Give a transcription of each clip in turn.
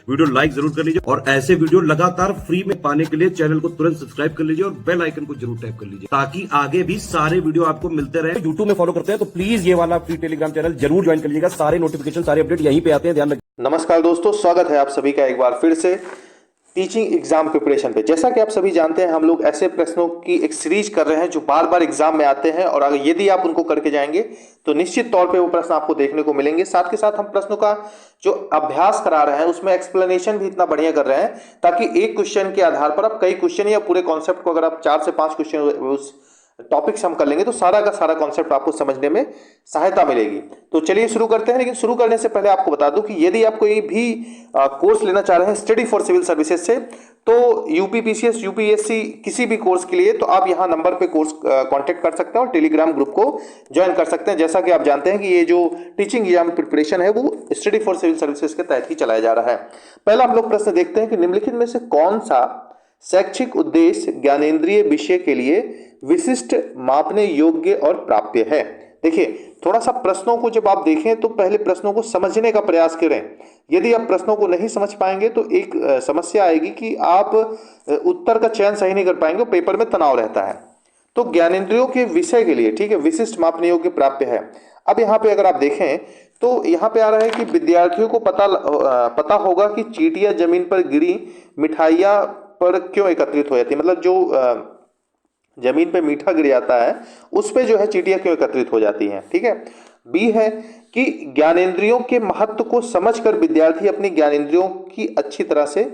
Video like जरूर कर लीजिए और ऐसे वीडियो लगातार फ्री में पाने के लिए चैनल को तुरंत सब्सक्राइब कर लीजिए और बेल आइकन को जरूर टैप कर लीजिए ताकि आगे भी सारे वीडियो आपको मिलते रहे। यूट्यूब में फॉलो करते हैं तो प्लीज ये वाला फ्री टेलीग्राम चैनल जरूर ज्वाइन कर लीजिएगा। सारे नोटिफिकेशन सारे अपडेट यहीं पे आते हैं, ध्यान रखिए। नमस्कार दोस्तों, स्वागत है आप सभी का एक बार फिर से टीचिंग एग्जाम प्रिपरेशन पे। जैसा कि आप सभी जानते हैं, हम लोग ऐसे प्रश्नों की एक सीरीज कर रहे हैं जो बार बार एग्जाम में आते हैं और अगर यदि आप उनको करके जाएंगे तो निश्चित तौर पे वो प्रश्न आपको देखने को मिलेंगे। साथ के साथ हम प्रश्नों का जो अभ्यास करा रहे हैं उसमें एक्सप्लेनेशन भी इतना बढ़िया कर रहे हैं ताकि एक क्वेश्चन के आधार पर आप कई क्वेश्चन या पूरे कॉन्सेप्ट को अगर आप 4 से 5 क्वेश्चन उस टॉपिक से हम कर लेंगे तो सारा का सारा कॉन्सेप्ट आपको समझने में सहायता मिलेगी। तो चलिए शुरू करते हैं। लेकिन शुरू करने से पहले आपको बता दूं कि यदि आप कोई भी कोर्स लेना चाह रहे हैं स्टडी फॉर सिविल सर्विसेज से, तो यूपी पीसीएस, यूपीएससी किसी भी कोर्स के लिए, तो आप यहाँ नंबर पे कोर्स कांटेक्ट कर सकते हैं और टेलीग्राम ग्रुप को ज्वाइन कर सकते हैं। जैसा कि आप जानते हैं कि ये जो टीचिंग एग्जाम प्रिपरेशन है वो स्टडी फॉर सिविल सर्विसेज के तहत ही चलाया जा रहा है। पहला हम लोग प्रश्न देखते हैं कि निम्नलिखित में से कौन सा शैक्षिक उद्देश्य ज्ञानेंद्रिय विषय के लिए विशिष्ट, मापने योग्य और प्राप्य है। देखिए, थोड़ा सा प्रश्नों को जब आप देखें तो पहले प्रश्नों को समझने का प्रयास करें। यदि आप प्रश्नों को नहीं समझ पाएंगे तो एक समस्या आएगी कि आप उत्तर का चयन सही नहीं कर पाएंगे, पेपर में तनाव रहता है। तो ज्ञानेंद्रियों के विषय के लिए, ठीक है, विशिष्ट, मापने योग्य, प्राप्य है। अब यहाँ पे अगर आप देखें तो यहाँ पे आ रहा है कि विद्यार्थियों को पता होगा कि चींटियां जमीन पर गिरी मिठाइयां पर क्यों एकत्रित हो जाती है। मतलब जो जमीन पे मीठा गिर जाता है उस पे जो है चींटियां क्यों एकत्रित हो जाती हैं, ठीक है। बी है कि ज्ञानेंद्रियों के महत्व को समझकर विद्यार्थी अपनी ज्ञानेंद्रियों की अच्छी तरह से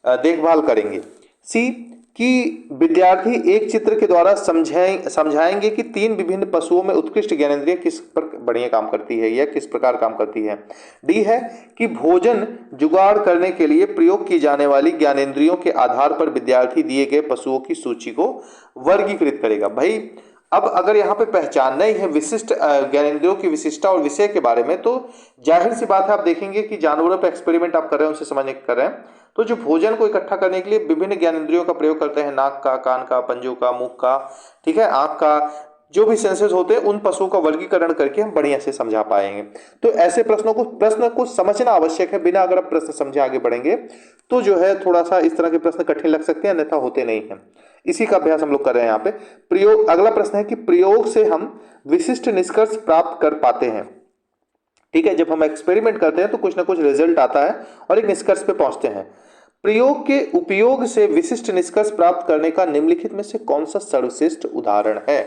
देखभाल करेंगे। सी कि विद्यार्थी एक चित्र के द्वारा समझाएंगे कि 3 विभिन्न पशुओं में उत्कृष्ट ज्ञानेंद्रिय किस पर बढ़िया काम करती है या किस प्रकार काम करती है। डी है कि भोजन जुगाड़ करने के लिए प्रयोग की जाने वाली ज्ञानेंद्रियों के आधार पर विद्यार्थी दिए गए पशुओं की सूची को वर्गीकृत करेगा। भाई, अब अगर यहाँ पे पहचानना ही है विशिष्ट ज्ञानेंद्रियों की विशिष्टता और विषय के बारे में, तो जाहिर सी बात है आप देखेंगे कि जानवरों पर एक्सपेरिमेंट आप कर रहे हैं, उनसे समझने कर रहे हैं। तो जो भोजन को इकट्ठा करने के लिए विभिन्न ज्ञानेंद्रियों का प्रयोग करते हैं, नाक का, कान का, पंजों का, मुख का, ठीक है, आंख का, जो भी सेंसेस होते हैं उन पशुओं का वर्गीकरण करके हम बढ़िया से समझा पाएंगे। तो ऐसे प्रश्न को समझना आवश्यक है। बिना अगर आप प्रश्न समझे आगे बढ़ेंगे तो जो है थोड़ा सा इस तरह के प्रश्न कठिन लग सकते हैं, अन्यथा होते नहीं है। इसी का अभ्यास हम लोग कर रहे हैं यहाँ पे। प्रयोग, अगला प्रश्न है कि प्रयोग से हम विशिष्ट निष्कर्ष प्राप्त कर पाते हैं, ठीक है। जब हम एक्सपेरिमेंट करते हैं तो कुछ ना कुछ रिजल्ट आता है और एक निष्कर्ष पे पहुंचते हैं। प्रयोग के उपयोग से विशिष्ट निष्कर्ष प्राप्त करने का निम्नलिखित में से कौन सा सर्वश्रेष्ठ उदाहरण है।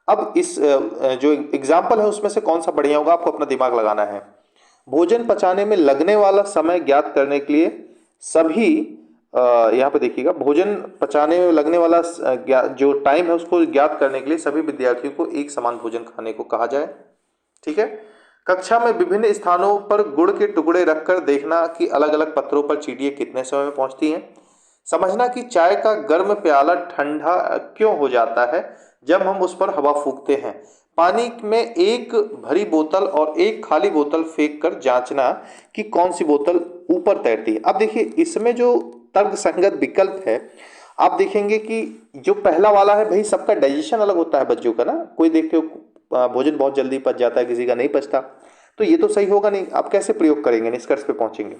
अब इस जो एग्जाम्पल है उसमें से कौन सा बढ़िया होगा, आपको अपना दिमाग लगाना है। भोजन पचाने में लगने वाला समय ज्ञात करने के लिए सभी, यहाँ पे देखिएगा, भोजन पचाने में लगने वाला जो टाइम है उसको ज्ञात करने के लिए सभी विद्यार्थियों को एक समान भोजन खाने को कहा जाए, ठीक है। कक्षा में विभिन्न स्थानों पर गुड़ के टुकड़े रखकर देखना कि अलग अलग पत्थरों पर चींटियां कितने समय में पहुंचती हैं। समझना कि चाय का गर्म प्याला ठंडा क्यों हो जाता है जब हम उस पर हवा फूंकते हैं। पानी में एक भरी बोतल और एक खाली बोतल फेंक कर जांचना कि कौन सी बोतल ऊपर तैरती है। अब देखिए, इसमें जो तर्क संगत विकल्प है, आप देखेंगे कि जो पहला वाला है, भाई सबका डाइजेशन अलग होता है बच्चों का ना। कोई देख के भोजन बहुत जल्दी पच जाता है, किसी का नहीं पचता, तो ये तो सही होगा नहीं। आप कैसे प्रयोग करेंगे, निष्कर्ष पे पहुंचेंगे।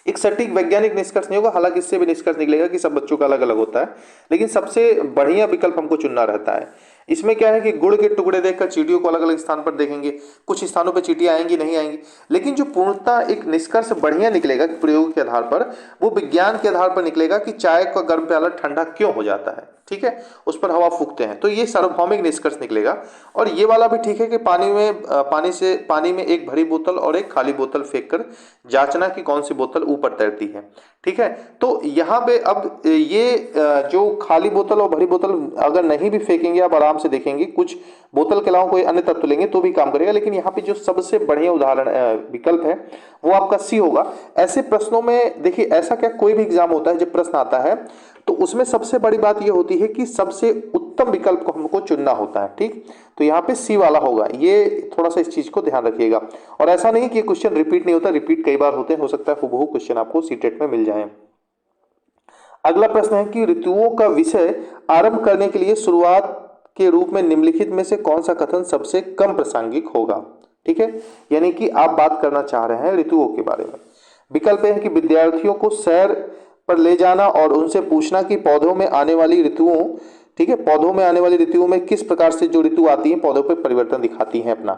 एक सटीक वैज्ञानिक निष्कर्ष नहीं होगा। हालांकि इससे भी निष्कर्ष निकलेगा कि सब बच्चों का अलग अलग होता है, लेकिन सबसे बढ़िया विकल्प हमको चुनना रहता है। इसमें क्या है कि गुड़ के टुकड़े देखकर चींटियों को अलग अलग स्थान पर देखेंगे, कुछ स्थानों पर चींटियां आएंगी, नहीं आएंगी, लेकिन जो पूर्णतः एक निष्कर्ष बढ़िया निकलेगा प्रयोग के आधार पर, वो विज्ञान के आधार पर निकलेगा कि चाय का गर्म प्याला ठंडा क्यों हो जाता है, ठीक है, उस पर हवा फूंकते हैं। तो ये सार्वभौमिक निष्कर्ष निकलेगा। और ये वाला भी ठीक है कि पानी में एक भरी बोतल और एक खाली बोतल फेंक कर जांचना कि कौन सी बोतल ऊपर तैरती है, ठीक है। तो यहाँ पे अब ये जो खाली बोतल और भरी बोतल अगर नहीं भी फेंकेंगे, आप आराम से देखेंगे, कुछ बोतल के अलावा कोई अन्य तत्व लेंगे तो भी काम करेगा। लेकिन यहाँ पे जो सबसे बढ़िया उदाहरण विकल्प है वो आपका सी होगा। ऐसे प्रश्नों में देखिए, ऐसा क्या कोई भी एग्जाम होता है, जब प्रश्न आता है तो उसमें सबसे बड़ी बात यह होती है कि सबसे उत्तम विकल्प को हमको चुनना होता है, ठीक। तो यहाँ पे सी वाला होगा। ये थोड़ा सा इस चीज को ध्यान रखिएगा। और ऐसा नहीं कि क्वेश्चन रिपीट नहीं होता, रिपीट कई बार होते हैं, हो सकता है हुबहू क्वेश्चन आपको सीटेट में मिल जाए। अगला प्रश्न है कि ऋतुओं का विषय आरंभ करने के लिए शुरुआत के रूप में निम्नलिखित में से कौन सा कथन सबसे कम प्रासंगिक होगा, ठीक है। यानी कि आप बात करना चाह रहे हैं ऋतुओं के बारे में। विकल्प है कि विद्यार्थियों को सैर पर ले जाना और उनसे पूछना कि पौधों में आने वाली ऋतुओं, ठीक है, पौधों में आने वाली ऋतुओं में किस प्रकार से जो ऋतु आती है पौधों पर परिवर्तन दिखाती हैं अपना।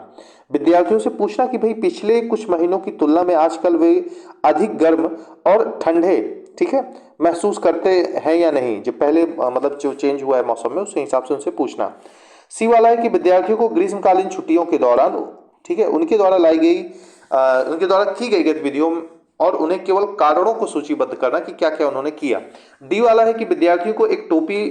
विद्यार्थियों से पूछना कि भाई पिछले कुछ महीनों की तुलना में आजकल वे अधिक गर्म और ठंडे, ठीक है, महसूस करते हैं या नहीं, जो पहले मतलब जो चेंज हुआ है मौसम में उसके हिसाब से उनसे पूछना। सी वाला है कि विद्यार्थियों को ग्रीष्मकालीन छुट्टियों के दौरान, ठीक है, उनके द्वारा की गई गतिविधियों और उन्हें केवल कारणों को सूचीबद्ध करना कि क्या क्या उन्होंने किया। डी वाला है कि विद्यार्थियों को एक टोपी,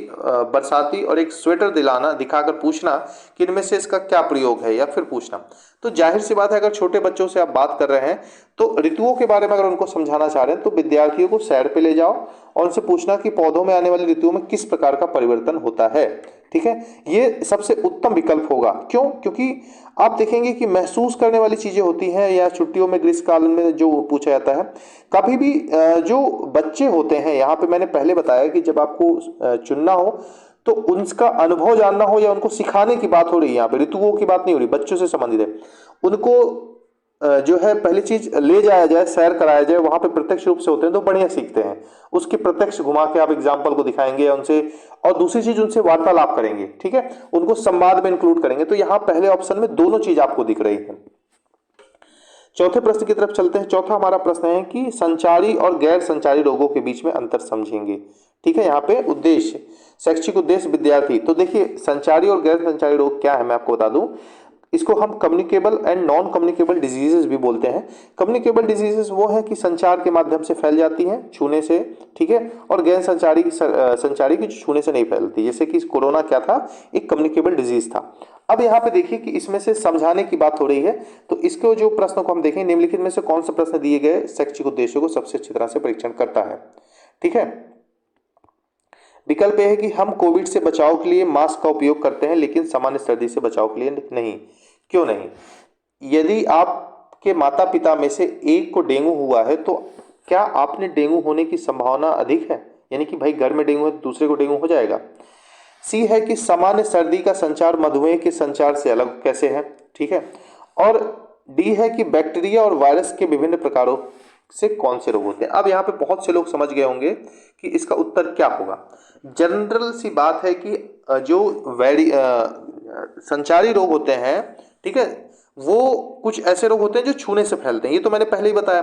बरसाती और एक स्वेटर दिखाकर पूछना कि इनमें से इसका क्या प्रयोग है, या फिर पूछना। तो जाहिर सी बात है, अगर छोटे बच्चों से आप बात कर रहे हैं तो ऋतुओं के बारे में अगर उनको समझाना चाह रहे हैं तो विद्यार्थियों को सैर पे ले जाओ और उनसे पूछना कि पौधों में आने वाली ऋतुओं में किस प्रकार का परिवर्तन होता है, ठीक है। ये सबसे उत्तम विकल्प होगा। क्यों? क्योंकि आप देखेंगे कि महसूस करने वाली चीजें होती हैं, या छुट्टियों में ग्रीष्मकाल में जो पूछा जाता है, कभी भी जो बच्चे होते हैं, यहाँ पे मैंने पहले बताया कि जब आपको चुनना हो तो उनका अनुभव जानना हो या उनको सिखाने की बात हो रही है, यहाँ पे ऋतुओं की बात नहीं हो रही, बच्चों से संबंधित है, उनको जो है पहली चीज ले जाया जाए, सैर कराया जाए, वहां पे प्रत्यक्ष रूप से होते हैं तो बढ़िया सीखते हैं। उसके प्रत्यक्ष घुमा के आप एग्जाम्पल को दिखाएंगे उनसे, और दूसरी चीज उनसे वार्तालाप करेंगे, ठीक है, उनको संवाद में इंक्लूड करेंगे। तो यहाँ पहले ऑप्शन में दोनों चीज आपको दिख रही है। चौथे प्रश्न की तरफ चलते हैं। चौथा हमारा प्रश्न है कि संचारी और गैर संचारी रोगों के बीच में अंतर समझेंगे, ठीक है। यहाँ पे उद्देश्य, शैक्षिक उद्देश्य विद्यार्थी। तो देखिए, संचारी और गैर संचारी रोग क्या है मैं आपको बता दूं। इसको हम communicable and non communicable diseases भी बोलते हैं। कम्युनिकेबल डिजीजेस वो है कि संचार के माध्यम से फैल जाती हैं, छूने से, ठीक है, और गैर संचारी की छूने से नहीं फैलती। जैसे कि कोरोना क्या था, एक कम्युनिकेबल डिजीज था। अब यहाँ पे देखिए कि इसमें से समझाने की बात हो रही है, तो इसके जो प्रश्नों को हम देखें, निम्नलिखित में से कौन सा प्रश्न दिए गए शैक्षिक उद्देश्यों को सबसे अच्छी तरह से परीक्षण करता है, ठीक है। विकल्प यह है कि हम कोविड से बचाव के लिए मास्क का उपयोग करते हैं लेकिन सामान्य सर्दी से बचाव के लिए नहीं। क्यों नहीं? यदि आपके माता पिता में से एक को डेंगू हुआ है तो क्या आपने डेंगू होने की संभावना अधिक है? यानी कि भाई घर में डेंगू है तो दूसरे को डेंगू हो जाएगा। सी है कि सामान्य सर्दी का संचार मधुमेह के संचार से अलग कैसे है, ठीक है। और डी है कि बैक्टीरिया और वायरस के विभिन्न प्रकारों से कौन से रोग होते हैं। अब यहाँ पे बहुत से लोग समझ गए होंगे कि इसका उत्तर क्या होगा। जनरल सी बात है कि जो संचारी रोग होते हैं, ठीक है, वो कुछ ऐसे रोग होते हैं जो छूने से फैलते हैं, ये तो मैंने पहले ही बताया।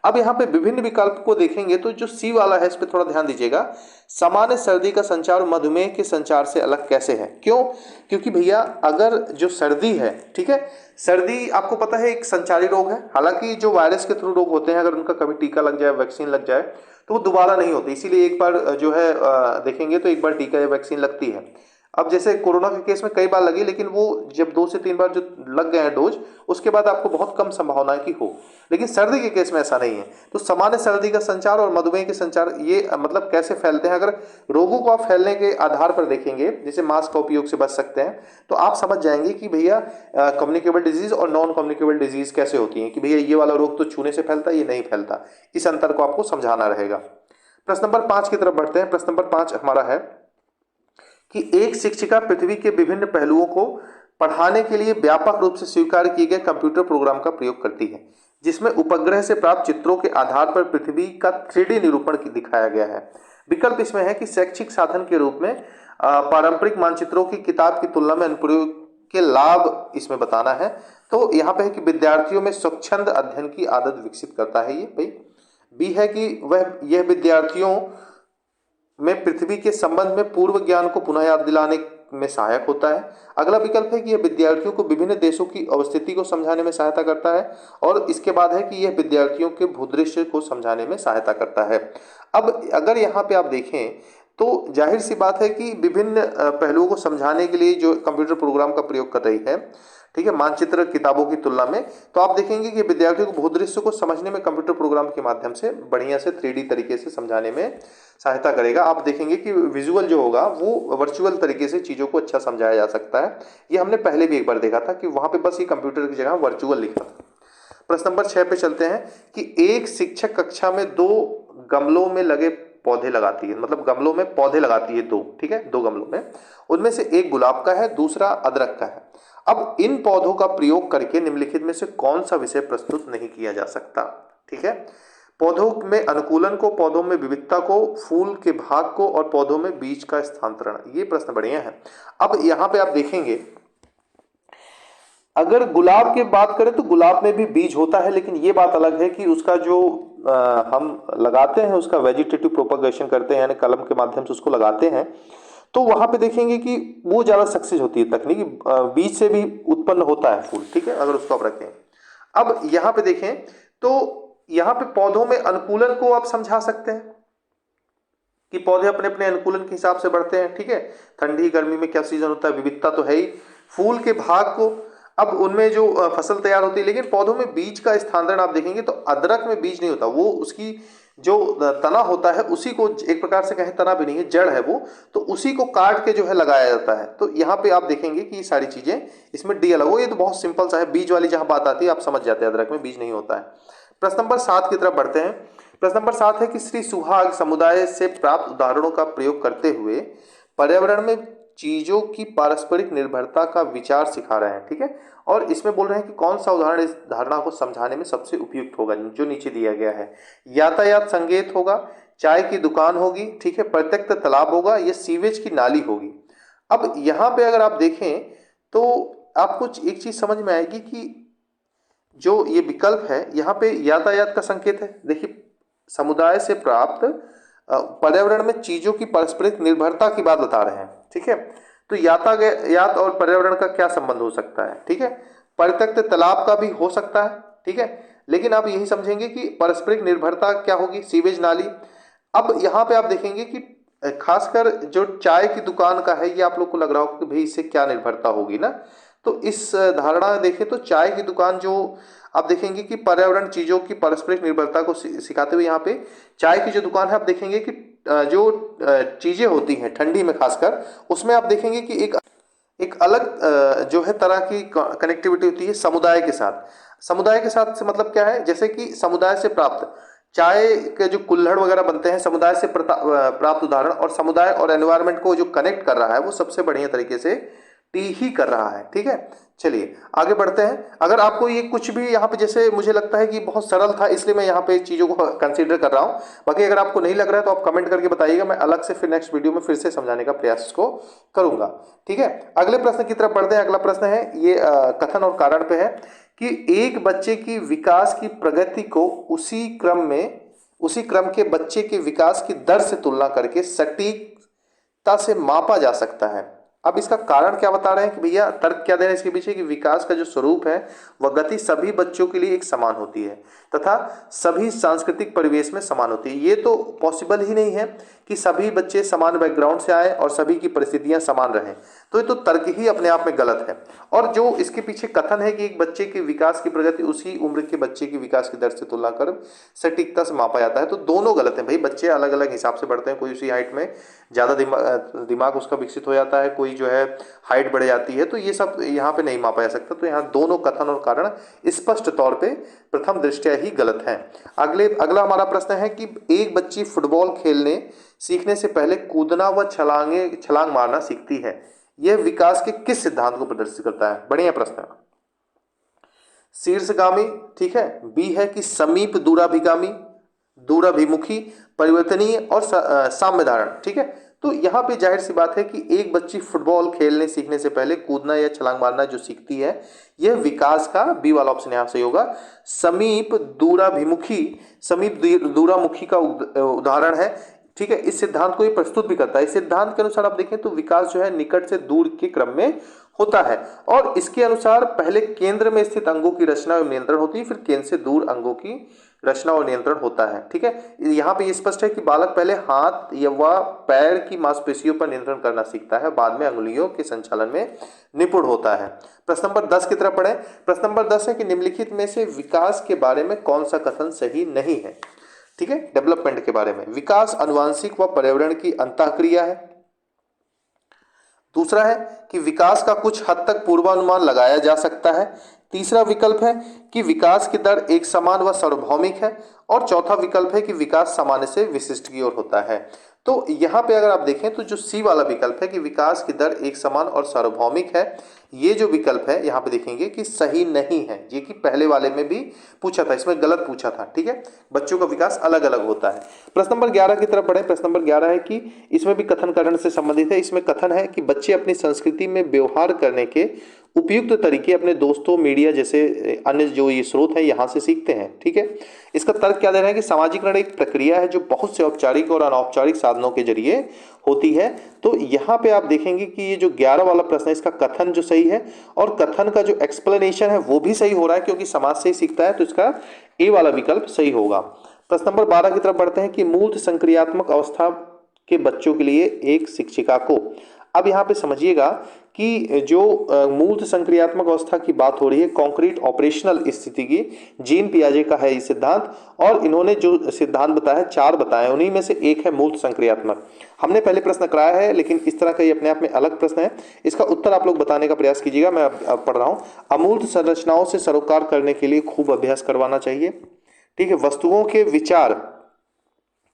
अब यहाँ पे विभिन्न विकल्प को देखेंगे तो जो सी वाला है इस पे थोड़ा ध्यान दीजिएगा। सामान्य सर्दी का संचार मधुमेह के संचार से अलग कैसे है? क्यों? क्योंकि भैया अगर जो सर्दी है, ठीक है, सर्दी आपको पता है एक संचारी रोग है। हालांकि जो वायरस के थ्रू रोग होते हैं, अगर उनका कभी टीका लग जाए, वैक्सीन लग जाए, तो वो दोबारा नहीं होते। इसीलिए एक बार जो है देखेंगे तो एक बार टीका या वैक्सीन लगती है। अब जैसे कोरोना के केस में कई बार लगी, लेकिन वो जब 2 से 3 बार जो लग गए हैं डोज, उसके बाद आपको बहुत कम संभावना है कि हो। लेकिन सर्दी के केस में ऐसा नहीं है। तो सामान्य सर्दी का संचार और मधुमेह के संचार ये मतलब कैसे फैलते हैं, अगर रोगों को आप फैलने के आधार पर देखेंगे, जैसे मास्क का उपयोग से बच सकते हैं, तो आप समझ जाएंगे कि भैया कम्युनिकेबल डिजीज और नॉन कम्युनिकेबल डिजीज कैसे होती हैं, कि भैया ये वाला रोग तो छूने से फैलता है, ये नहीं फैलता। इस अंतर को आपको समझाना रहेगा। प्रश्न नंबर 5 की तरफ बढ़ते हैं। प्रश्न नंबर 5 हमारा है कि एक शिक्षिका पृथ्वी के विभिन्न पहलुओं को पढ़ाने के लिए व्यापक रूप से स्वीकार किए गए कंप्यूटर प्रोग्राम का प्रयोग करती है, जिसमें उपग्रह से प्राप्त चित्रों के आधार पर पृथ्वी का 3D निरूपण दिखाया गया है। विकल्प इसमें है कि शैक्षिक साधन के रूप में पारंपरिक मानचित्रों की किताब की तुलना में अनुप्रयोग के लाभ इसमें बताना है। तो यहाँ पे है कि विद्यार्थियों में स्वच्छंद अध्ययन की आदत विकसित करता है ये भाई। बी है कि यह विद्यार्थियों में पृथ्वी के संबंध में पूर्व ज्ञान को पुनः याद दिलाने में सहायक होता है। अगला विकल्प है कि यह विद्यार्थियों को विभिन्न देशों की अवस्थिति को समझाने में सहायता करता है। और इसके बाद है कि यह विद्यार्थियों के भूदृश्य को समझाने में सहायता करता है। अब अगर यहाँ पे आप देखें तो जाहिर सी बात है कि विभिन्न पहलुओं को समझाने के लिए जो कंप्यूटर प्रोग्राम का प्रयोग कर रही है, ठीक है, मानचित्र किताबों की तुलना में, तो आप देखेंगे कि विद्यार्थियों को भूदृश्य को समझने में कंप्यूटर प्रोग्राम के माध्यम से बढ़िया से 3D तरीके से समझाने में सहायता करेगा। आप देखेंगे कि विजुअल जो होगा वो वर्चुअल तरीके से चीज़ों को अच्छा समझाया जा सकता है। ये हमने पहले भी एक बार देखा था कि वहाँ पे बस ये कंप्यूटर की जगह वर्चुअल लिखा था। प्रश्न नंबर 6 पे चलते हैं कि एक शिक्षक कक्षा में 2 गमलों में लगे पौधे लगाती है, मतलब गमलों में पौधे लगाती है 2, ठीक है, 2 गमलों में, उनमें से एक गुलाब का है, दूसरा अदरक का है। अब इन पौधों का प्रयोग करके निम्नलिखित में से कौन सा विषय प्रस्तुत नहीं किया जा सकता, ठीक है। पौधों में अनुकूलन को, पौधों में विविधता को, फूल के भाग को और पौधों में बीज का स्थानांतरण। ये प्रश्न बढ़िया है। अब यहाँ पे आप देखेंगे, अगर गुलाब की बात करें तो गुलाब में भी बीज होता है, लेकिन ये बात अलग है कि उसका जो हम लगाते हैं, उसका वेजिटेटिव प्रोपगेशन करते हैं, यानी कलम के माध्यम से उसको लगाते हैं, तो वहां पे देखेंगे कि वो ज्यादा सक्सेस होती है तकनीक, बीज से भी उत्पन्न होता है फूल, ठीक है, अगर उसको आप रखें। अब यहाँ पे देखें तो यहाँ पे पौधों में अनुकूलन को आप समझा सकते हैं कि पौधे अपने अपने अनुकूलन के हिसाब से बढ़ते हैं, ठीक है। ठंडी गर्मी में क्या सीजन होता है, विविधता तो है ही। फूल के भाग को, अब उनमें जो फसल तैयार होती है, लेकिन पौधों में बीज का स्थानांतरण आप देखेंगे तो अदरक में बीज नहीं होता, वो उसकी जो तना होता है उसी को, एक प्रकार से कहें तना भी नहीं है, जड़ है वो, तो उसी को काट के जो है लगाया जाता है। तो यहाँ पे आप देखेंगे कि ये सारी चीजें इसमें डी अलग हो, ये तो बहुत सिंपल सा है। बीज वाली जहां बात आती है आप समझ जाते हैं, अदरक में बीज नहीं होता है। प्रश्न नंबर 7 की तरफ बढ़ते हैं। प्रश्न नंबर 7 है कि श्री सुहाग समुदाय से प्राप्त उदाहरणों का प्रयोग करते हुए पर्यावरण में चीजों की पारस्परिक निर्भरता का विचार सिखा रहे हैं, ठीक है। और इसमें बोल रहे हैं कि कौन सा उदाहरण इस धारणा को समझाने में सबसे उपयुक्त होगा, जो नीचे दिया गया है। यातायात संकेत होगा, चाय की दुकान होगी, ठीक है, प्रत्यक्ष तालाब होगा, या सीवेज की नाली होगी। अब यहाँ पे अगर आप देखें तो आपको एक चीज समझ में आएगी कि जो ये विकल्प है, यहाँ पे यातायात का संकेत है। देखिए, समुदाय से प्राप्त पर्यावरण में चीजों की पारस्परिक निर्भरता की बात बता रहे हैं, ठीक है। तो यातायात और पर्यावरण का क्या संबंध हो सकता है, ठीक है। परित्यक्त तालाब का भी हो सकता है, ठीक है, लेकिन आप यही समझेंगे कि पारस्परिक निर्भरता क्या होगी, सीवेज नाली। अब यहाँ पे आप देखेंगे कि खासकर जो चाय की दुकान का है, ये आप लोग को लग रहा होगा कि भाई इससे क्या निर्भरता होगी ना। तो इस धारणा में देखें तो चाय की दुकान जो आप देखेंगे कि पर्यावरण चीजों की पारस्परिक निर्भरता को सिखाते हुए, यहाँ पे चाय की जो दुकान है आप देखेंगे कि जो चीजें होती हैं ठंडी में खासकर, उसमें आप देखेंगे कि एक अलग जो है तरह की कनेक्टिविटी होती है समुदाय के साथ। समुदाय के साथ से मतलब क्या है, जैसे कि समुदाय से प्राप्त चाय के जो कुल्हड़ वगैरह बनते हैं, समुदाय से प्राप्त उदाहरण, और समुदाय और एनवायरनमेंट को जो कनेक्ट कर रहा है वो सबसे बढ़िया तरीके से टी ही कर रहा है, ठीक है। चलिए आगे बढ़ते हैं। अगर आपको ये कुछ भी यहाँ पे, जैसे मुझे लगता है कि बहुत सरल था इसलिए मैं यहाँ पे चीजों को कंसीडर कर रहा हूँ, बाकी अगर आपको नहीं लग रहा है तो आप कमेंट करके बताइएगा, मैं अलग से फिर नेक्स्ट वीडियो में फिर से समझाने का प्रयास को करूंगा, ठीक है। अगले प्रश्न की तरफ बढ़ते हैं। अगला प्रश्न है, ये कथन और कारण पे है कि एक बच्चे की विकास की प्रगति को उसी क्रम के बच्चे के विकास की दर से तुलना करके सटीकता से मापा जा सकता है। अब इसका कारण क्या बता रहे हैं कि भैया, तर्क क्या दे रहे हैं इसके पीछे कि विकास का जो स्वरूप है वह गति सभी बच्चों के लिए एक समान होती है तथा सभी सांस्कृतिक परिवेश में समान होती है। ये तो पॉसिबल ही नहीं है कि सभी बच्चे समान बैकग्राउंड से आए और सभी की परिस्थितियां समान रहें, तो ये तो तर्क ही अपने आप में गलत है। और जो इसके पीछे कथन है कि एक बच्चे के विकास की प्रगति उसी उम्र के बच्चे की विकास की दर से तुलना कर सटीकता से मापा जाता है, तो दोनों गलत है भाई। बच्चे अलग अलग हिसाब से बढ़ते हैं, कोई उसी हाइट में ज्यादा दिमाग उसका विकसित हो जाता है, कोई जो है हाइट बढ़ जाती है, तो ये सब यहाँ पे नहीं मापा जा सकता। तो यहाँ दोनों कथन और कारण स्पष्ट तौर पे प्रथम दृष्टया ही गलत है। अगला हमारा प्रश्न है कि एक बच्ची फुटबॉल खेलने सीखने से पहले कूदना व छलांग मारना सीखती है, यह विकास के किस सिद्धांत को प्रदर्शित करता है? बढ़िया प्रश्न है। शीर्षगामी, ठीक है, बी है कि समीप दूराभिमुखी, परिवर्तनीय और साम्य धारण, ठीक है। तो यहाँ पे जाहिर सी बात है कि एक बच्ची फुटबॉल खेलने सीखने से पहले कूदना या छलांग मारना जो सीखती है, यह विकास का बी वाला ऑप्शन यहाँ सही होगा। समीप दूरामुखी का उदाहरण है, ठीक है। इस सिद्धांत को ये प्रस्तुत भी करता है। इस सिद्धांत के अनुसार आप देखें तो विकास जो है निकट से दूर के क्रम में होता है, और इसके अनुसार पहले केंद्र में स्थित अंगों की रचना और नियंत्रण होती है, फिर केंद्र से दूर अंगों की रचना और नियंत्रण होता है, ठीक है। यहाँ पे स्पष्ट है कि बालक पहले हाथ या पैर की मांसपेशियों पर नियंत्रण करना सीखता है, बाद में अंगुलियों के संचालन में निपुण होता है। प्रश्न नंबर 10 की तरफ पढ़ें। प्रश्न नंबर 10 है कि निम्नलिखित में से विकास के बारे में कौन सा कथन सही नहीं है, ठीक है। डेवलपमेंट के बारे में, विकास आनुवांशिक व पर्यावरण की अंतःक्रिया है। दूसरा है कि विकास का कुछ हद तक पूर्वानुमान लगाया जा सकता है। तीसरा विकल्प है कि विकास की दर एक समान व सार्वभौमिक है, और चौथा विकल्प है कि विकास सामान्य से विशिष्ट की ओर होता है। तो यहाँ पे अगर आप देखें तो जो सी वाला विकल्प है कि विकास की दर एक समान और सार्वभौमिक है, ये जो विकल्प है यहाँ पे देखेंगे कि सही नहीं है। ये कि पहले वाले में भी पूछा था, इसमें गलत पूछा था, ठीक है। बच्चों का विकास अलग अलग होता है। प्रश्न नंबर 11 की तरफ बढ़े। प्रश्न नंबर 11 है कि इसमें भी कथन करण से संबंधित है। इसमें कथन है कि बच्चे अपनी संस्कृति में व्यवहार करने के उपयुक्त तरीके अपने दोस्तों, मीडिया जैसे अन्य जो ये स्रोत है यहाँ से सीखते हैं, ठीक है। इसका तर्क क्या दे रहा है कि सामाजिकरण एक प्रक्रिया है जो बहुत से औपचारिक और अनौपचारिक साधनों के जरिए होती है। तो यहाँ पे आप देखेंगे कि ये जो 11 वाला प्रश्न है, इसका कथन जो सही है और कथन का जो एक्सप्लेनेशन है वो भी सही हो रहा है, क्योंकि समाज से ही सीखता है, तो इसका ए वाला विकल्प सही होगा। प्रश्न नंबर 12 की तरफ बढ़ते हैं कि मूर्त संक्रियात्मक अवस्था के बच्चों के लिए एक शिक्षिका को, अब यहाँ पे समझिएगा कि जो मूर्त संक्रियात्मक अवस्था की बात हो रही है, कॉन्क्रीट ऑपरेशनल स्थिति की, जीन पियाजे का है ये सिद्धांत, और इन्होंने जो सिद्धांत बताया है 4 बताए, उन्हीं में से एक है मूर्त संक्रियात्मक। हमने पहले प्रश्न कराया है, लेकिन इस तरह का ये अपने आप में अलग प्रश्न है। इसका उत्तर आप लोग बताने का प्रयास कीजिएगा। मैं अब पढ़ रहा हूँ। अमूर्त संरचनाओं से सरोकार करने के लिए खूब अभ्यास करवाना चाहिए, ठीक है। वस्तुओं के विचार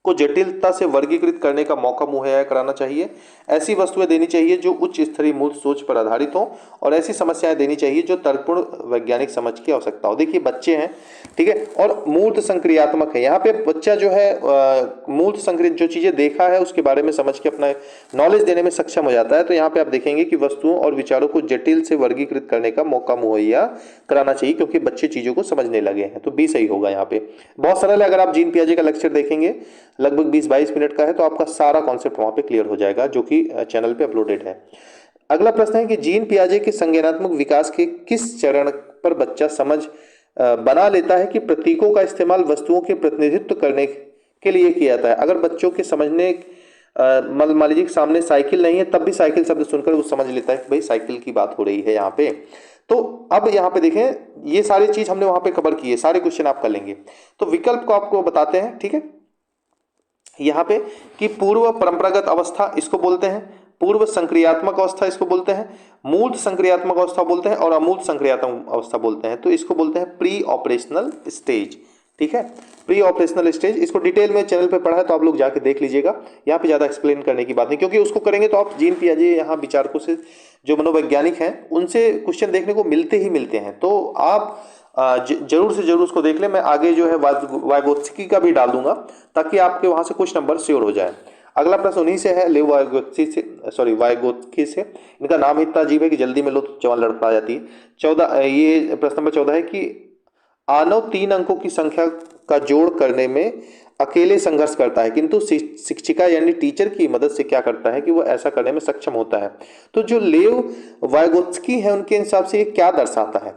को जटिलता से वर्गीकृत करने का मौका मुहैया कराना चाहिए। ऐसी वस्तुएं देनी चाहिए जो उच्च स्तरीय मूर्त सोच पर आधारित हो, और ऐसी समस्याएं देनी चाहिए जो तर्कपूर्ण वैज्ञानिक समझ की आवश्यकता हो। देखिए बच्चे हैं, ठीक है, और मूर्त संक्रियात्मक है। यहाँ पे बच्चा जो है मूर्त संक्रिय जो चीजें देखा है उसके बारे में समझ के अपना नॉलेज देने में सक्षम हो जाता है। तो यहाँ पे आप देखेंगे कि वस्तुओं और विचारों को जटिल से वर्गीकृत करने का मौका मुहैया कराना चाहिए, क्योंकि बच्चे चीजों को समझने लगे हैं। तो बी सही होगा। यहाँ पे बहुत सरल है। अगर आप जीन पियाजे का लेक्चर देखेंगे, लगभग 20-22 मिनट का है, तो आपका सारा कॉन्सेप्ट वहां पे क्लियर हो जाएगा, जो कि चैनल पे अपलोडेड है। अगला प्रश्न है कि जीन पियाजे के संज्ञानात्मक विकास के किस चरण पर बच्चा समझ बना लेता है कि प्रतीकों का इस्तेमाल वस्तुओं के प्रतिनिधित्व करने के लिए किया जाता है। अगर बच्चों के समझने मान लीजिए सामने साइकिल नहीं है, तब भी साइकिल शब्द सुनकर वो समझ लेता है कि भाई साइकिल की बात हो रही है यहाँ पे। तो अब यहाँ पे देखें, ये सारी चीज हमने वहां पे कवर की है, सारे क्वेश्चन आप कर लेंगे। तो विकल्प को आपको बताते हैं, ठीक है। यहाँ पे कि पूर्व परंपरागत अवस्था इसको बोलते हैं, पूर्व संक्रियात्मक अवस्था इसको बोलते हैं, मूर्त संक्रियात्मक अवस्था बोलते हैं, और अमूर्त संक्रियात्मक अवस्था बोलते हैं। तो इसको बोलते हैं प्री ऑपरेशनल स्टेज, ठीक है। प्री ऑपरेशनल स्टेज, इसको डिटेल में चैनल पे पढ़ा है, तो आप लोग जाके देख लीजिएगा। यहाँ पे ज्यादा एक्सप्लेन करने की बात नहीं, क्योंकि उसको करेंगे तो आप जीन पियाजे यहाँ विचारकों से, जो मनोवैज्ञानिक हैं, उनसे क्वेश्चन देखने को मिलते ही मिलते हैं। तो आप जरूर से जरूर उसको देख लें। मैं आगे जो है वाइगोत्स्की का भी डाल दूंगा, ताकि आपके वहां से कुछ नंबर श्योर हो जाए। अगला प्रश्न उन्हीं से है, लेव वाइगोत्स्की से। इनका नाम इतना अजीब है कि जल्दी में लो तो जवान लड़खड़ा जाती है। 14, ये प्रश्न नंबर 14 है कि आनव 3 अंकों की संख्या का जोड़ करने में अकेले संघर्ष करता है, किंतु शिक्षिका यानी टीचर की मदद से क्या करता है कि वो ऐसा करने में सक्षम होता है। तो जो लेव वाइगोत्स्की है, उनके हिसाब से ये क्या दर्शाता है?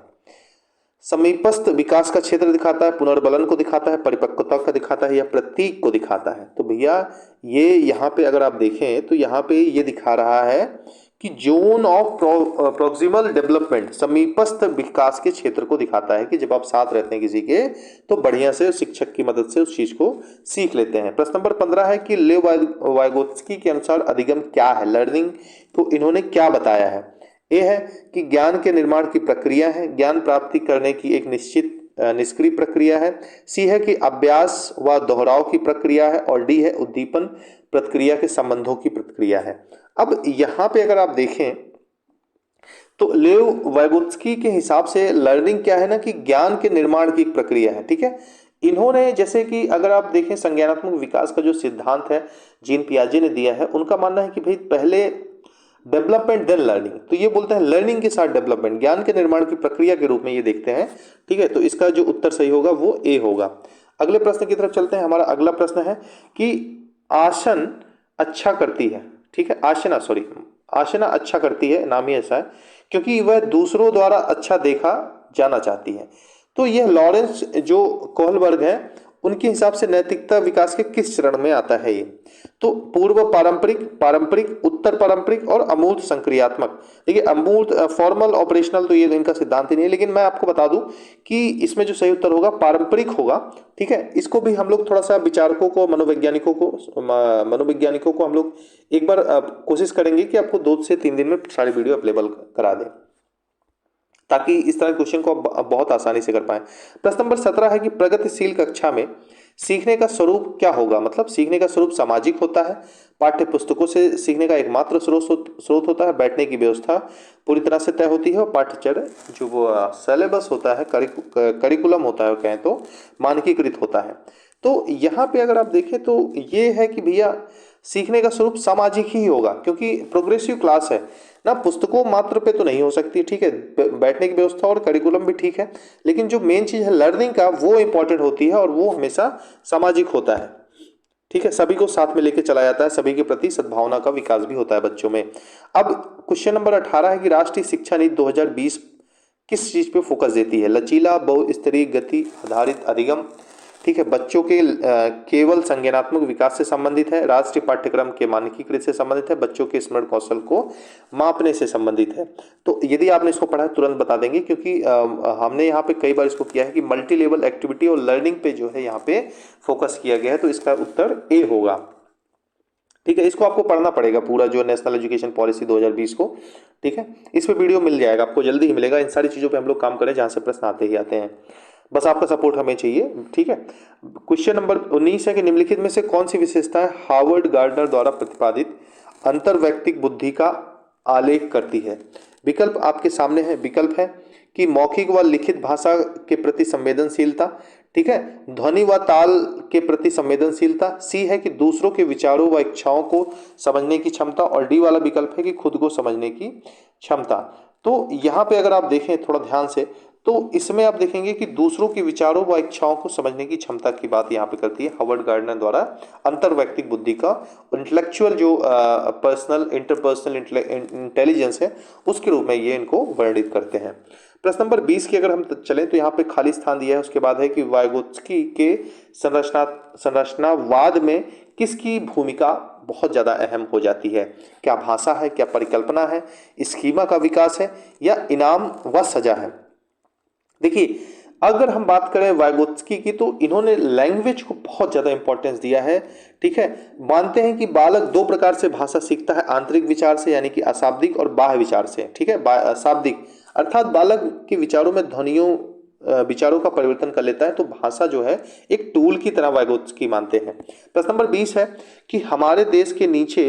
समीपस्थ विकास का क्षेत्र दिखाता है, पुनर्बलन को दिखाता है, परिपक्वता का दिखाता है, या प्रतीक को दिखाता है? तो भैया ये यहाँ पे अगर आप देखें तो यहाँ पे ये दिखा रहा है कि जोन ऑफ प्रोक्सिमल डेवलपमेंट, समीपस्थ विकास के क्षेत्र को दिखाता है, कि जब आप साथ रहते हैं किसी के तो बढ़िया से शिक्षक की मदद से उस चीज को सीख लेते हैं। प्रश्न नंबर 15 है कि लेव वाइगोत्स्की के अनुसार अधिगम क्या है, लर्निंग को इन्होंने क्या बताया है? ए है कि ज्ञान के निर्माण की प्रक्रिया है, ज्ञान प्राप्ति करने की एक निश्चित निष्क्रिय प्रक्रिया है। सी है कि अभ्यास व दोहराव की प्रक्रिया है, और डी है उद्दीपन प्रक्रिया के संबंधों की प्रक्रिया है। अब यहाँ पे अगर आप देखें तो लेव वाइगोत्स्की के हिसाब से लर्निंग क्या है ना, कि ज्ञान के निर्माण की एक प्रक्रिया है, ठीक है। इन्होंने जैसे कि अगर आप देखें संज्ञानात्मक विकास का जो सिद्धांत है जीन पियाजे ने दिया है, उनका मानना है कि भाई पहले डेवलपमेंट देन लर्निंग। तो ये बोलते हैं लर्निंग के साथ डेवलपमेंट, ज्ञान के निर्माण की प्रक्रिया के रूप में ये देखते हैं, ठीक है। तो इसका जो उत्तर सही होगा वो ए होगा। अगले प्रश्न की तरफ चलते हैं। हमारा अगला प्रश्न है कि आसन अच्छा करती है, ठीक है, आशना अच्छा करती है, नाम ही ऐसा है, क्योंकि वह दूसरों द्वारा अच्छा देखा जाना चाहती है। तो यह लॉरेंस जो कोहलबर्ग है, उनके हिसाब से नैतिकता विकास के किस चरण में आता है ये? तो पूर्व पारंपरिक, उत्तर पारंपरिक और अमूर्त संक्रियात्मक। देखिए अमूर्त फॉर्मल ऑपरेशनल तो ये इनका सिद्धांत ही नहीं है, लेकिन मैं आपको बता दूं कि इसमें जो सही उत्तर होगा पारंपरिक होगा, ठीक है। इसको भी हम लोग थोड़ा सा विचारकों को, मनोवैज्ञानिकों को हम लोग एक बार कोशिश करेंगे कि आपको 2 से 3 दिन में सारी वीडियो अवेलेबल करा दें। ताकि इस तरह के क्वेश्चन को आप बहुत आसानी से कर पाएं। प्रश्न नंबर 17 है कि प्रगतिशील कक्षा में सीखने का स्वरूप क्या होगा। मतलब सीखने का स्वरूप सामाजिक होता है, पाठ्य पुस्तकों से सीखने का एकमात्र स्रोत होता है, बैठने की व्यवस्था पूरी तरह से तय होती है और पाठ्यचर्या जो वो सिलेबस होता है, करिकुलम होता है, कहें तो मानकीकृत होता है। तो यहाँ पे अगर आप देखें तो ये है कि भैया सीखने का स्वरूप सामाजिक ही होगा, क्योंकि प्रोग्रेसिव क्लास है ना, पुस्तकों मात्र पे तो नहीं हो सकती, ठीक है, बैठने की व्यवस्था और करिकुलम भी ठीक है, लेकिन जो मेन चीज है लर्निंग का वो इंपॉर्टेंट होती है और वो हमेशा सामाजिक होता है, ठीक है, सभी को साथ में लेके चला जाता है, सभी के प्रति सद्भावना का विकास भी होता है बच्चों में। अब क्वेश्चन नंबर 18 है कि राष्ट्रीय शिक्षा नीति 2020 किस चीज पे फोकस देती है। लचीला बहुस्तरीय गति आधारित अधिगम, ठीक है, बच्चों के केवल संज्ञानात्मक विकास से संबंधित है, राष्ट्रीय पाठ्यक्रम के मानकीकृत से संबंधित है, बच्चों के स्मरण कौशल को मापने से संबंधित है। तो यदि आपने इसको पढ़ा है तुरंत बता देंगे, क्योंकि हमने यहाँ पे कई बार इसको किया है कि मल्टी लेवल एक्टिविटी और लर्निंग पे जो है यहाँ पे फोकस किया गया है, तो इसका उत्तर ए होगा, ठीक है। इसको आपको पढ़ना पड़ेगा पूरा, जो नेशनल एजुकेशन पॉलिसी 2020 को, ठीक है, इस पे वीडियो मिल जाएगा आपको, जल्दी ही मिलेगा। इन सारी चीजों पे हम लोग काम करें जहां से प्रश्न आते ही आते हैं, बस आपका सपोर्ट हमें चाहिए, ठीक है। क्वेश्चन नंबर 19 है कि निम्नलिखित में से कौन सी विशेषताएं हार्वर्ड गार्डनर द्वारा प्रतिपादित अंतर्वैयक्तिक बुद्धि का आलेख करती है। विकल्प आपके सामने है। विकल्प है कि मौखिक व लिखित भाषा के प्रति संवेदनशीलता, ठीक है, ध्वनि व ताल के प्रति संवेदनशीलता, सी है कि दूसरों के विचारों व इच्छाओं को समझने की क्षमता, और डी वाला विकल्प है कि खुद को समझने की क्षमता। तो यहाँ पे अगर आप देखें थोड़ा ध्यान से, तो इसमें आप देखेंगे कि दूसरों के विचारों व इच्छाओं को समझने की क्षमता की बात यहाँ पे करती है हार्वर्ड गार्डनर द्वारा अंतर्वैयक्तिक बुद्धि का, इंटेलेक्चुअल जो पर्सनल इंटरपर्सनल इंटेलिजेंस है उसके रूप में ये इनको वर्णित करते हैं। प्रश्न नंबर 20 की अगर हम चलें तो यहाँ पे खाली स्थान दिया है, उसके बाद है कि वाइगोत्स्की के संरचनावाद में किसकी भूमिका बहुत ज्यादा अहम हो जाती है। क्या भाषा है, क्या परिकल्पना है, स्कीमा का विकास है, या इनाम व सजा है। देखिए अगर हम बात करें वाइगोत्स्की की, तो इन्होंने लैंग्वेज को बहुत ज्यादा इंपॉर्टेंस दिया है, ठीक है। मानते हैं कि बालक दो प्रकार से भाषा सीखता है, आंतरिक विचार से यानी कि अशाब्दिक, और बाह्य विचार से, ठीक है। अशाब्दिक अर्थात बालक के विचारों में ध्वनियों विचारों का परिवर्तन कर लेता है, तो भाषा जो है एक टूल की तरह वाइगोत्स्की मानते हैं। प्रश्न नंबर 20 है कि हमारे देश के नीचे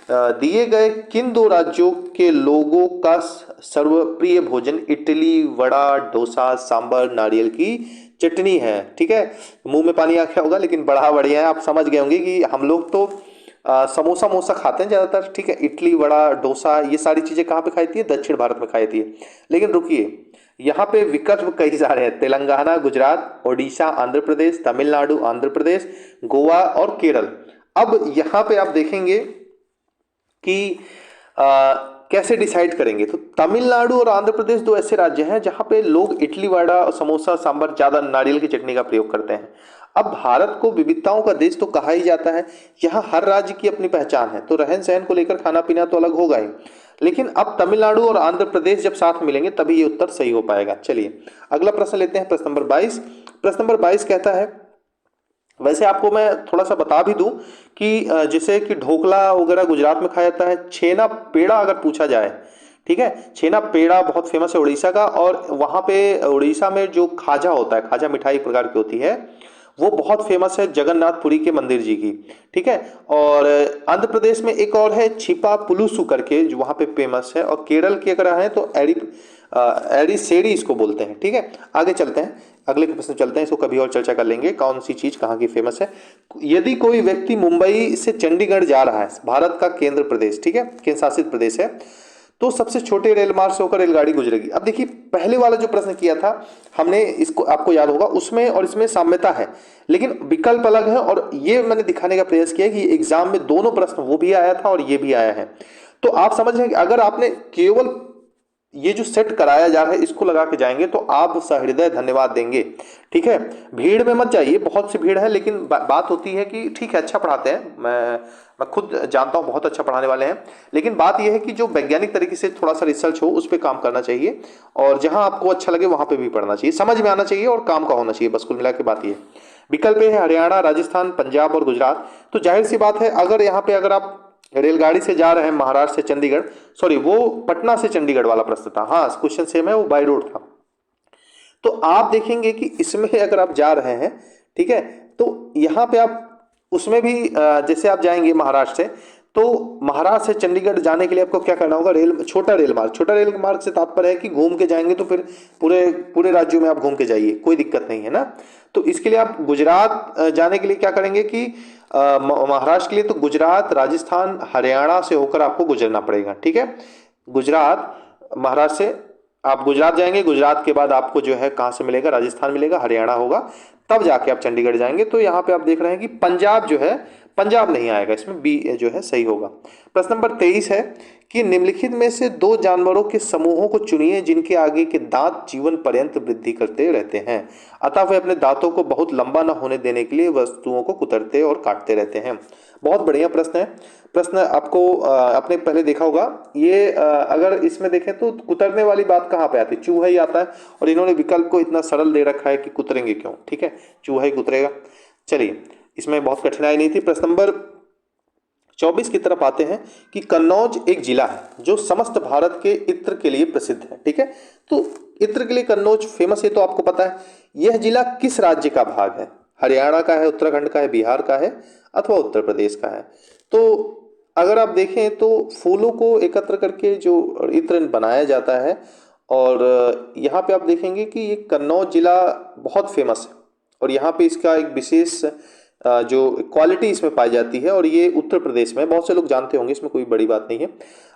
दिए गए किन दो राज्यों के लोगों का सर्वप्रिय भोजन इडली, वड़ा, डोसा, सांभर, नारियल की चटनी है, ठीक है। मुंह में पानी आ गया होगा, लेकिन बड़ा बढ़िया है, आप समझ गए होंगे कि हम लोग तो समोसा मोसा खाते हैं ज्यादातर, ठीक है। इडली, वड़ा, डोसा ये सारी चीजें कहाँ पे खाई थी है? दक्षिण भारत में खाई थी। लेकिन रुकिए, यहाँ पे विकल्प कई सारे हैं, तेलंगाना, गुजरात, ओडिशा, आंध्र प्रदेश, तमिलनाडु, आंध्र प्रदेश, गोवा और केरल। अब यहाँ पे आप देखेंगे कि कैसे डिसाइड करेंगे, तो तमिलनाडु और आंध्र प्रदेश दो ऐसे राज्य हैं जहां पे लोग इडली, वड़ा, समोसा, सांभर ज्यादा नारियल की चटनी का प्रयोग करते हैं। अब भारत को विविधताओं का देश तो कहा ही जाता है, यहाँ हर राज्य की अपनी पहचान है, तो रहन सहन को लेकर खाना पीना तो अलग होगा ही, लेकिन अब तमिलनाडु और आंध्र प्रदेश जब साथ मिलेंगे तभी ये उत्तर सही हो पाएगा। चलिए अगला प्रश्न लेते हैं, प्रश्न नंबर 22। प्रश्न नंबर 22 कहता है, वैसे आपको मैं थोड़ा सा बता भी दूं कि जैसे कि ढोकला वगैरह गुजरात में खाया जाता है, छेना पेड़ा अगर पूछा जाए, ठीक है, छेना पेड़ा बहुत फेमस है उड़ीसा का, और वहां पे उड़ीसा में जो खाजा होता है, खाजा मिठाई प्रकार की होती है, वो बहुत फेमस है जगन्नाथपुरी के मंदिर जी की, ठीक है। और आंध्र प्रदेश में एक और है छिपा पुलुसु करके, जो वहां पे फेमस है, और केरल की अगर है तो एडिसेडी इसको बोलते हैं, ठीक है। आगे चलते हैं, अगले प्रश्न चलते हैं, इसको कभी और चर्चा कर लेंगे, कौन सी चीज कहाँ की फेमस है। यदि कोई व्यक्ति मुंबई से चंडीगढ़ जा रहा है, भारत का केंद्र प्रदेश, ठीक है, केंद्र शासित प्रदेश है, तो सबसे छोटे रेल मार्ग से होकर रेलगाड़ी गुजरेगी। अब देखिए पहले वाला जो प्रश्न किया था हमने, इसको आपको याद होगा, उसमें और इसमें साम्यता है, लेकिन विकल्प अलग है, और ये मैंने दिखाने का प्रयास किया कि एग्जाम में दोनों प्रश्न, वो भी आया था और ये भी आया है। तो आप समझ रहे हैं कि अगर आपने केवल ये जो सेट कराया जा रहा है इसको लगा के जाएंगे तो आप सहृदय धन्यवाद देंगे, ठीक है। भीड़ में मत जाइए, बहुत सी भीड़ है, लेकिन बात होती है कि ठीक है अच्छा पढ़ाते हैं, मैं खुद जानता हूं बहुत अच्छा पढ़ाने वाले हैं, लेकिन बात यह है कि जो वैज्ञानिक तरीके से थोड़ा सा रिसर्च हो उस पर काम करना चाहिए, और जहां आपको अच्छा लगे वहां पे भी पढ़ना चाहिए, समझ में आना चाहिए और काम का होना चाहिए, बस कुल मिला के बात ये। विकल्प है हरियाणा, राजस्थान, पंजाब और गुजरात। तो जाहिर सी बात है, अगर यहाँ पे अगर आप रेलगाड़ी से जा रहे हैं महाराष्ट्र से चंडीगढ़, सॉरी वो पटना से चंडीगढ़ वाला प्रश्न था, हाँ क्वेश्चन सेम है, वो बाय रोड था। तो आप देखेंगे कि इसमें अगर आप जा रहे हैं, ठीक है, तो यहाँ पे आप उसमें भी जैसे आप जाएंगे महाराष्ट्र से, तो महाराष्ट्र से चंडीगढ़ जाने के लिए आपको क्या करना होगा, छोटा रेल मार्ग से तात्पर्य है कि घूम के जाएंगे, तो फिर पूरे पूरे राज्यों में आप घूम के जाइए, कोई दिक्कत नहीं है ना। तो इसके लिए आप गुजरात जाने के लिए क्या करेंगे कि महाराष्ट्र के लिए तो गुजरात, राजस्थान, हरियाणा से होकर आपको गुजरना पड़ेगा, ठीक है। गुजरात, महाराष्ट्र से आप गुजरात जाएंगे, गुजरात के बाद आपको जो है कहाँ से मिलेगा, राजस्थान मिलेगा, हरियाणा होगा, तब जाके आप चंडीगढ़ जाएंगे। तो यहाँ पे आप देख रहे हैं कि पंजाब जो है, पंजाब नहीं आएगा, इसमें बी जो है सही होगा। प्रश्न नंबर 23 है कि निम्नलिखित में से 2 जानवरों के समूहों को चुनिए जिनके आगे के दांत जीवन पर्यंत वृद्धि करते रहते हैं, अतः वे अपने दांतों को बहुत लंबा न होने देने के लिए वस्तुओं को कुतरते और काटते रहते हैं। बहुत बढ़िया प्रश्न है। प्रश्न आपको आपने पहले देखा होगा, ये अगर इसमें देखें तो कुतरने वाली बात कहाँ पे आती है, चूहा ही आता है, और इन्होंने विकल्प को इतना सरल दे रखा है कि कुतरेंगे क्यों, ठीक है, चूहा ही कुतरेगा। चलिए, इसमें बहुत कठिनाई नहीं थी। प्रश्न नंबर 24 की तरफ आते हैं कि कन्नौज एक जिला है जो समस्त भारत के इत्र के लिए प्रसिद्ध है, ठीक है। तो इत्र के लिए कन्नौज फेमस है, तो आपको पता है। यह जिला किस राज्य का भाग है, हरियाणा का है, उत्तराखंड का है, बिहार का है, अथवा उत्तर प्रदेश का है। तो अगर आप देखें तो फूलों को एकत्र करके जो इत्र बनाया जाता है, और यहाँ पे आप देखेंगे कि ये कन्नौज जिला बहुत फेमस है, और यहाँ पे इसका एक विशेष जो क्वालिटी इसमें पाई जाती है, और ये उत्तर प्रदेश में, बहुत से लोग जानते होंगे, इसमें कोई बड़ी बात नहीं है।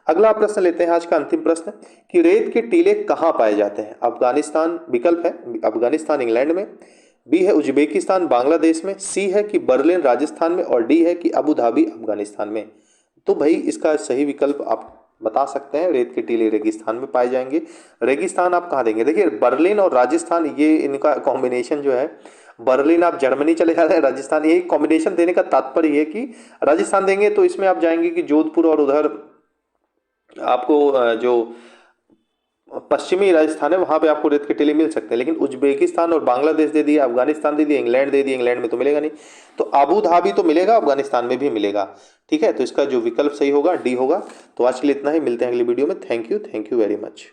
अगला प्रश्न लेते हैं, आज का अंतिम प्रश्न, कि रेत के टीले कहाँ पाए जाते हैं। अफगानिस्तान विकल्प है, अफगानिस्तान इंग्लैंड में, बी है उज्बेकिस्तान बांग्लादेश में, सी है कि बर्लिन राजस्थान में, और डी है कि अबू धाबी अफगानिस्तान में। तो भाई इसका सही विकल्प आप बता सकते हैं, रेत के टीले रेगिस्तान में पाए जाएंगे। रेगिस्तान आप कहाँ देंगे, देखिए बर्लिन और राजस्थान, ये इनका कॉम्बिनेशन जो है, बर्लिन आप जर्मनी चले जाते हैं, राजस्थान, ये कॉम्बिनेशन देने का तात्पर्य है कि राजस्थान देंगे तो इसमें आप जाएंगे कि जोधपुर, और उधर आपको जो पश्चिमी राजस्थान है वहां पे आपको रेत के टीले मिल सकते हैं। लेकिन उज्बेकिस्तान और बांग्लादेश दे दिया, अफगानिस्तान दे दिया, इंग्लैंड दे दिया, इंग्लैंड में तो मिलेगा नहीं। तो अबू धाबी तो मिलेगा, अफगानिस्तान में भी मिलेगा, ठीक है। तो इसका जो विकल्प सही होगा डी होगा। तो आज के लिए इतना ही, मिलते हैं अगली वीडियो में। Thank you very much.